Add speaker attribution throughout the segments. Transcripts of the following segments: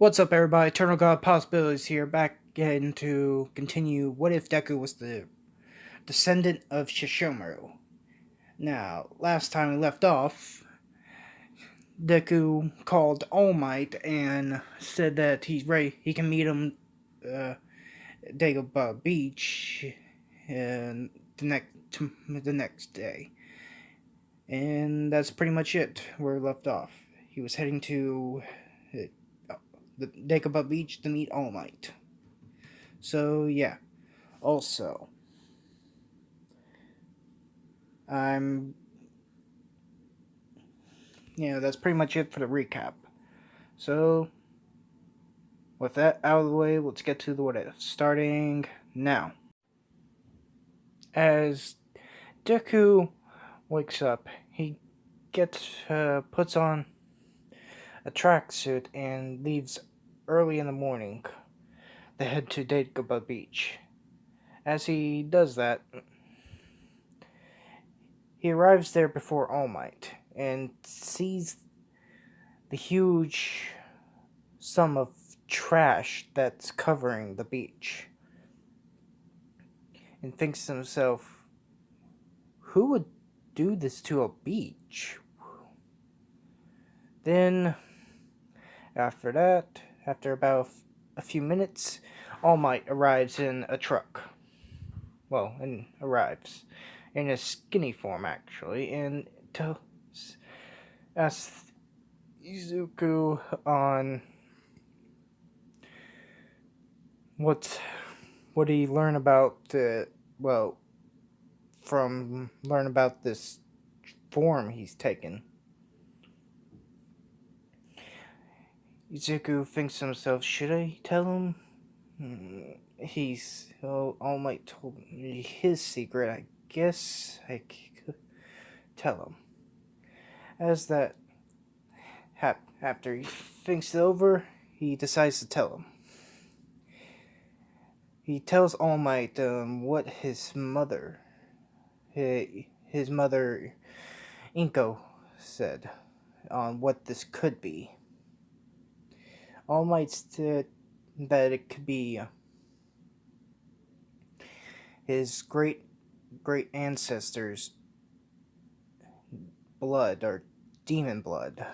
Speaker 1: What's up, everybody? Eternal God Possibilities here, back again to continue What If Deku was the descendant of Sesshomaru. Now, last time we left off, Deku called All Might and said that he's ready, he can meet him at Dagobah Beach and the next day. And that's pretty much it, where we left off. He was heading to the Dagobah Beach to meet All Might. So, yeah. Also, that's pretty much it for the recap. So, with that out of the way, let's get to the what if. Starting now. As Deku wakes up, he puts on a tracksuit and leaves early in the morning to head to Dagobah Beach. As he does that, he arrives there before All Might and sees the huge sum of trash that's covering the beach, and thinks to himself, who would do this to a beach? Then, after about a few minutes, All Might arrives in a truck. Arrives in a skinny form, actually, and asks Izuku on what did he learn about this form he's taken. Izuku thinks to himself, should I tell him? All Might told me his secret. I guess I could tell him. After he thinks it over, he decides to tell him. He tells All Might what his mother Inko, said on what this could be. All Might said that it could be his great ancestors' blood, or demon blood.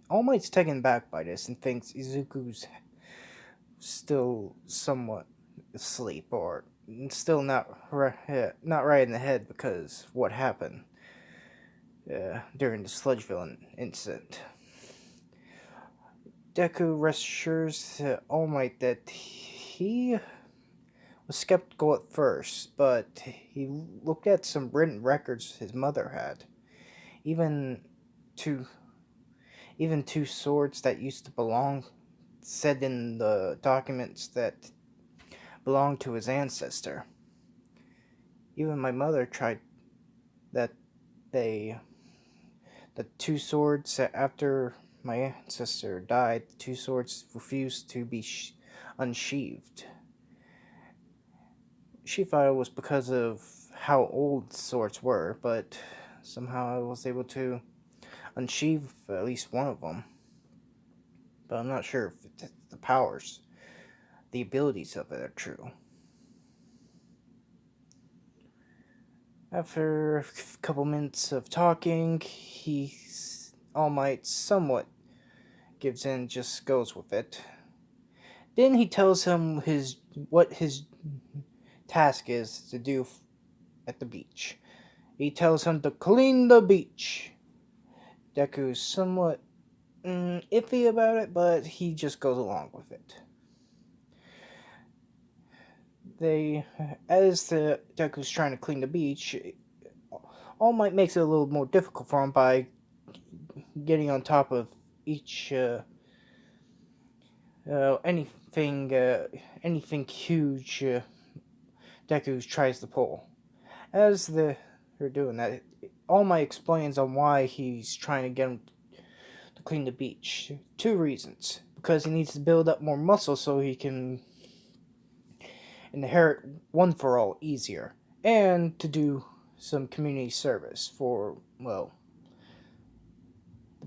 Speaker 1: All Might's taken back by this and thinks Izuku's still somewhat asleep, or still not right in the head because of what happened during the Sludgeville incident. Deku assures All Might that he was skeptical at first, but he looked at some written records his mother had. Even two swords that used to belong, said in the documents that belonged to his ancestor. Even my mother tried that the two swords after my ancestor died, the two swords refused to be unsheathed. She thought it was because of how old the swords were, but somehow I was able to unsheathe at least one of them. But I'm not sure if the powers, the abilities of it are true. After a couple minutes of talking, All Might somewhat gives in, just goes with it. Then he tells him what his task is to do at the beach. He tells him to clean the beach. Deku's somewhat iffy about it, but he just goes along with it. As Deku's trying to clean the beach, All Might makes it a little more difficult for him by getting on top of each anything huge Deku tries to pull. As they're doing that, All Might explains on why he's trying to get him to clean the beach. 2 reasons. Because he needs to build up more muscle so he can inherit One for All easier. And to do some community service for, the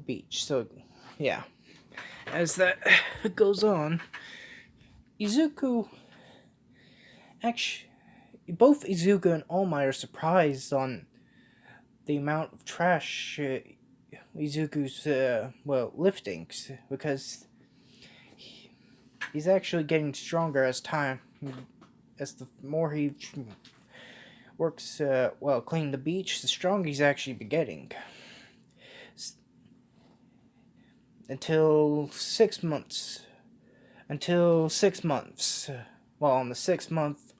Speaker 1: beach. So, yeah. As that goes on, Izuku actually, both Izuku and All Might are surprised on the amount of trash Izuku's lifting, because he's actually getting stronger as time, as the more he works cleaning the beach, the stronger he's actually been getting. Until 6 months. Until 6 months. Well, on the 6th month,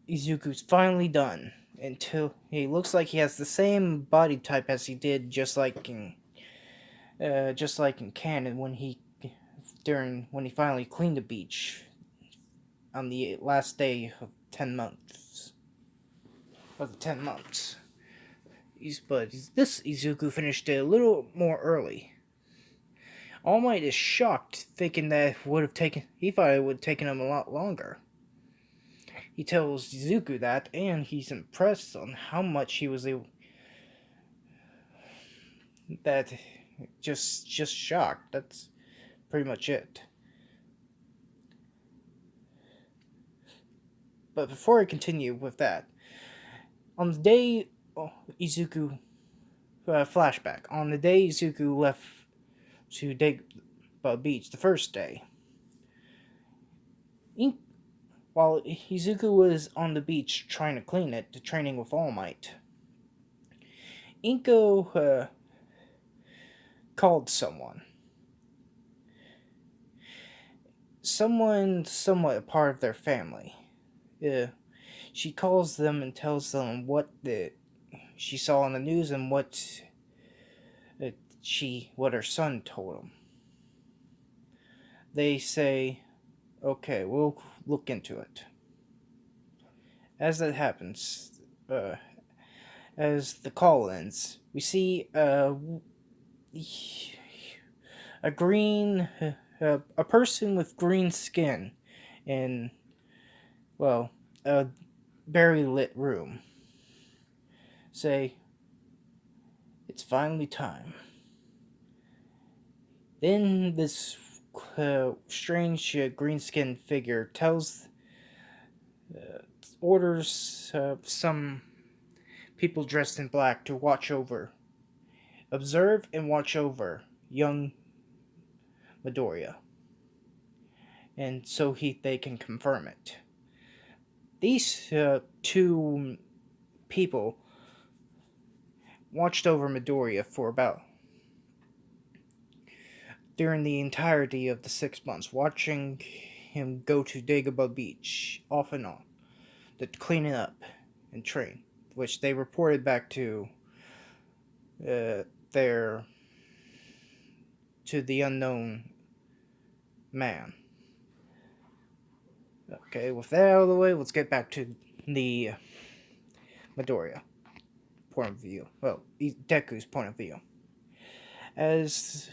Speaker 1: Izuku's finally done. Until he looks like he has the same body type as he did, just like in canon when he finally cleaned the beach on the last day of 10 months. Of the 10 months. This Izuku finished it a little more early. All Might is shocked, thinking that he thought it would have taken him a lot longer. He tells Izuku that, and he's impressed on how much he was able. That just shocked. That's pretty much it. But before I continue with that, on the day Izuku flashback, on the day Izuku left to Dagba Beach, the first day, while Izuku was on the beach trying to clean it, training with All Might, Inko called someone somewhat a part of their family. She calls them and tells them what she saw on the news and what her son told him. They say, "Okay, we'll look into it." As that happens, as the call ends, we see a person with green skin in, a very lit room say, "It's finally time." Then this strange green-skinned figure orders some people dressed in black to observe and watch over young Midoriya, and so they can confirm it. These two people watched over Midoriya during the entirety of the 6 months, watching him go to Dagobah Beach off and on, to clean it up and train, which they reported back to the unknown man. Okay, with that out of the way, let's get back to the Midoriya point of view. Well, Deku's point of view. As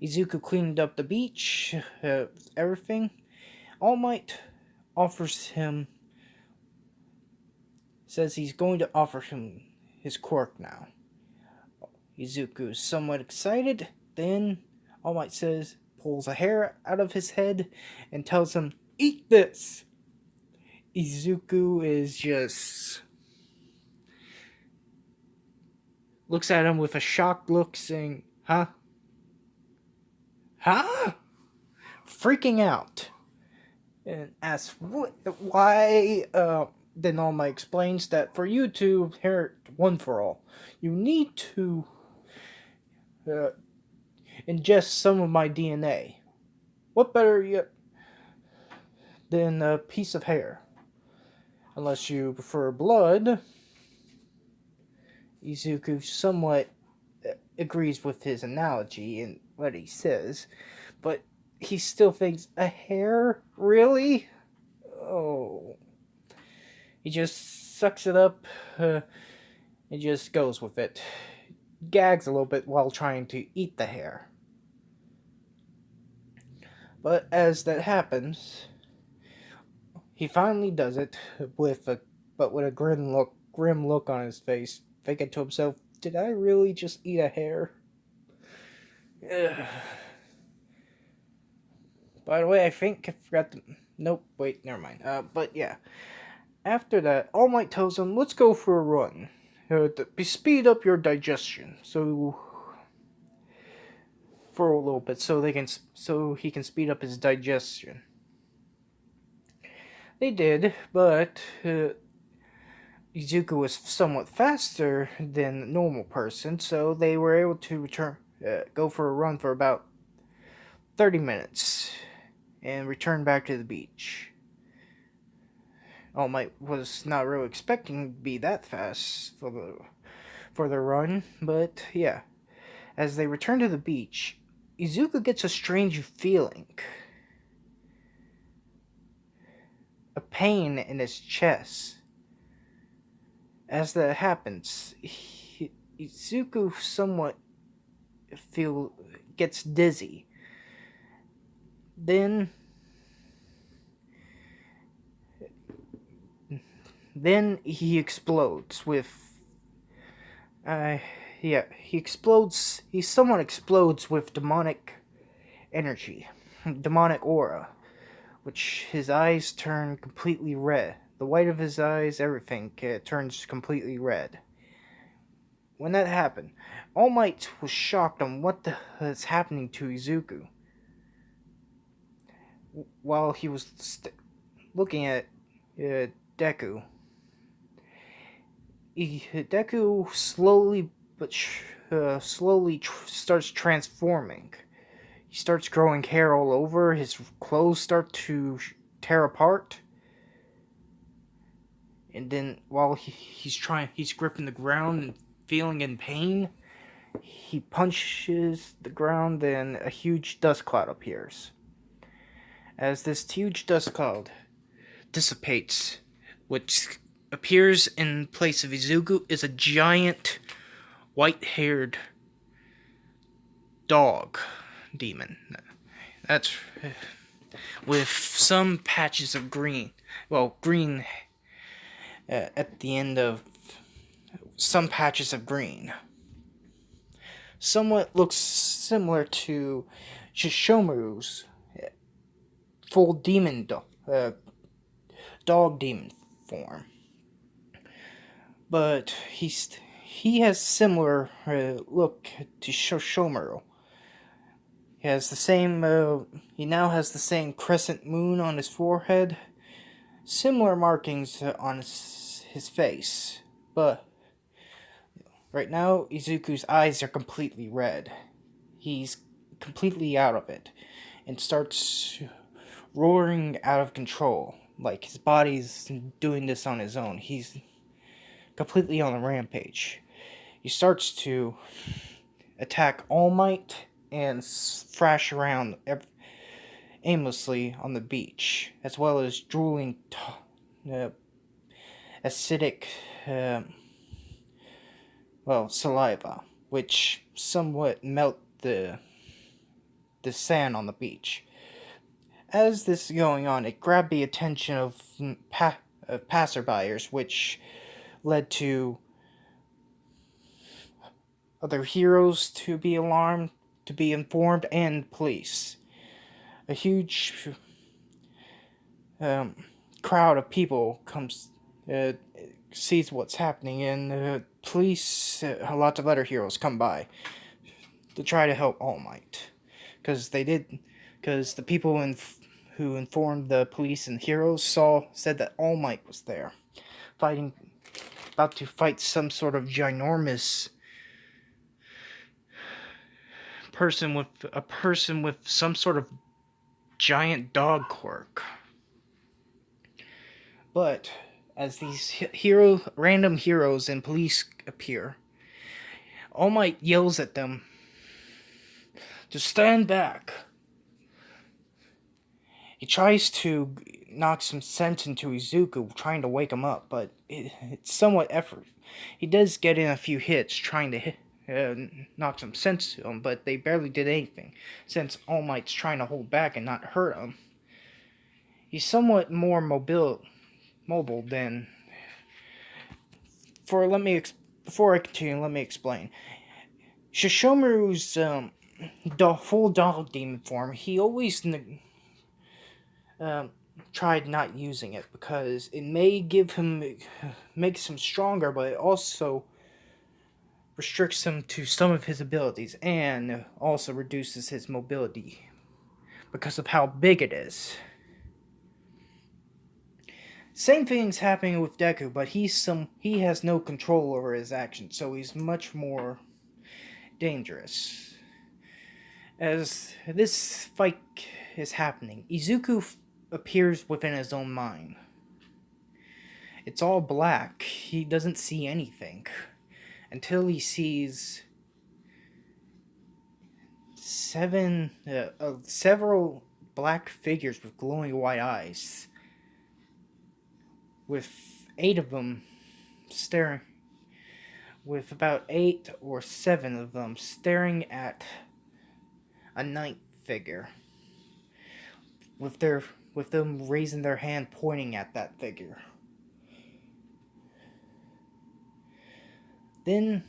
Speaker 1: Izuku cleaned up the beach, everything, All Might says he's going to offer him his quirk now. Izuku's somewhat excited, then All Might pulls a hair out of his head and tells him, "Eat this!" Izuku is just looks at him with a shocked look, saying, "Huh? Huh?" Freaking out. And asks, why, then All Might explains that for you to inherit One for All, you need to ingest some of my DNA. What better yet than a piece of hair? Unless you prefer blood. Izuku somewhat agrees with his analogy and what he says, but he still thinks, a hair? Really? Oh. He just sucks it up and just goes with it. Gags a little bit while trying to eat the hair. But as that happens, he finally does it with a grim look on his face, thinking to himself, did I really just eat a hair? Ugh. By the way, I think I forgot to... Nope, wait, never mind. But yeah. After that, All Might tells him, let's go for a run. To speed up your digestion. So... For a little bit, so he can speed up his digestion. They did, but Izuku was somewhat faster than a normal person, so they were able to go for a run for about 30 minutes and return back to the beach. All Might was not really expecting to be that fast for the run, but yeah. As they return to the beach, Izuku gets a strange feeling. A pain in his chest. As that happens, Izuku somewhat gets dizzy. Then he explodes with he somewhat explodes with demonic energy, demonic aura, which his eyes turn completely red. The white of his eyes, everything turns completely red. When that happened, All Might was shocked on what the hell is happening to Izuku. While he was looking at Deku, Deku slowly starts transforming. He starts growing hair all over. His clothes start to tear apart. And then while he's gripping the ground and feeling in pain, he punches the ground, then a huge dust cloud appears. As this huge dust cloud dissipates, which appears in place of Izuku is a giant white-haired dog demon. That's with some patches of green. Well, green at the end of some patches of green. Somewhat looks similar to Sesshomaru's full demon dog demon form. But he has similar look to Sesshomaru. He has the same. He now has the same crescent moon on his forehead, similar markings on his face. But right now, Izuku's eyes are completely red. He's completely out of it, and starts roaring out of control. Like his body's doing this on his own. He's completely on a rampage. He starts to attack All Might and thrash around aimlessly on the beach, as well as drooling acidic saliva, which somewhat melt the sand on the beach. As this is going on, it grabbed the attention of passerbyers, which led to other heroes to be alarmed, to be informed, and police. A huge crowd of people comes, sees what's happening, and police, lots of other heroes come by to try to help All Might, because the people who informed the police and heroes said that All Might was there, about to fight some sort of ginormous person with some sort of giant dog quirk. But as these random heroes and police appear, All Might yells at them to stand back. He tries to knock some sense into Izuku, trying to wake him up, but it's somewhat effort. He does get in a few hits trying to knock some sense to him, but they barely did anything, since All Might's trying to hold back and not hurt him. He's somewhat more mobile than... Before I continue, let me explain. Sesshomaru's full dog demon form, he always um, tried not using it because it may makes him stronger, but it also restricts him to some of his abilities and also reduces his mobility because of how big it is. Same thing's happening with Deku, but he has no control over his actions, so he's much more dangerous. As this fight is happening, Izuku appears within his own mind. It's all black. He doesn't see anything until he sees several black figures with glowing white eyes, with 8 of them staring, with about 8 or 7 of them staring at a ninth figure, with them raising their hand pointing at that figure. Then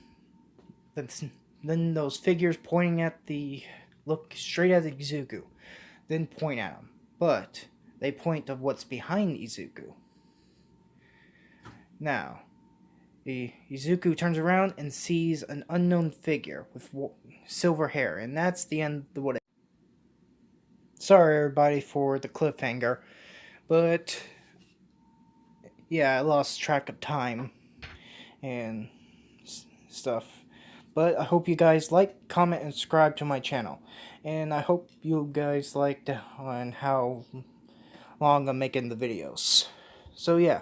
Speaker 1: those figures pointing at look straight at Izuku, then point at him. But they point to what's behind Izuku. Now, Izuku turns around and sees an unknown figure with silver hair, and that's the end of what. Sorry, everybody, for the cliffhanger, but yeah, I lost track of time and stuff. But I hope you guys like, comment, and subscribe to my channel. And I hope you guys liked on how long I'm making the videos. So yeah.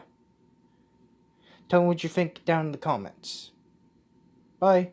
Speaker 1: Tell me what you think down in the comments. Bye.